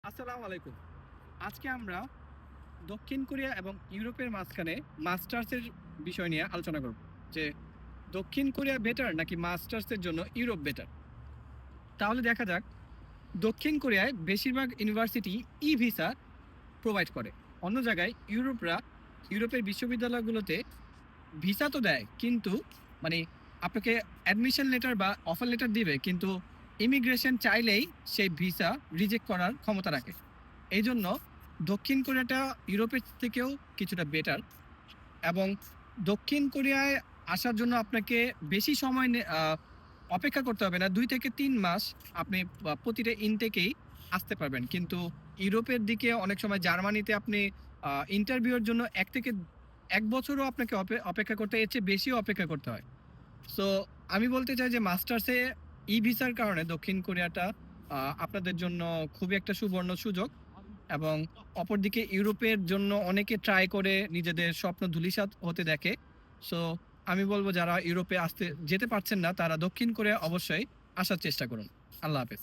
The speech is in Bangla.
আসসালামু আলাইকুম। আজকে আমরা দক্ষিণ কোরিয়া এবং ইউরোপের মাঝখানে মাস্টার্সের বিষয় নিয়ে আলোচনা করব। যে দক্ষিণ কোরিয়া বেটার নাকি মাস্টার্সের জন্য ইউরোপ বেটার? তাহলে দেখা যাক, দক্ষিণ কোরিয়ায় বেশিরভাগ ইউনিভার্সিটি ই-ভিসা প্রোভাইড করে। অন্য জায়গায় ইউরোপের বিশ্ববিদ্যালয়গুলোতে ভিসা তো দেয়, কিন্তু মানে আপনাকে অ্যাডমিশন লেটার বা অফার লেটার দিবে, কিন্তু ইমিগ্রেশন চাইলেই সেই ভিসা রিজেক্ট করার ক্ষমতা রাখে। এইজন্য দক্ষিণ কোরিয়াটা ইউরোপের থেকেও কিছুটা বেটার। এবং দক্ষিণ কোরিয়ায় আসার জন্য আপনাকে বেশি সময় অপেক্ষা করতে হবে না। ২ থেকে ৩ মাস আপনি প্রতিটা ইনটেকেই আসতে পারবেন। কিন্তু ইউরোপের দিকে অনেক সময় জার্মানিতে আপনি ইন্টারভিউয়ের জন্য ১ থেকে ১ বছরও আপনাকে অপেক্ষা করতে হয়, এর চেয়ে বেশিও অপেক্ষা করতে হয়। সো আমি বলতে চাই যে মাস্টার্সে ই-ভিসার কারণে দক্ষিণ কোরিয়াটা আপনাদের জন্য খুবই একটা সুবর্ণ সুযোগ। এবং অপরদিকে ইউরোপের জন্য অনেকে ট্রাই করে নিজেদের স্বপ্ন ধূলিসাৎ হতে দেখে। সো আমি বলব, যারা ইউরোপে যেতে পারছেন না তারা দক্ষিণ কোরিয়া অবশ্যই আসার চেষ্টা করুন। আল্লাহ হাফেজ।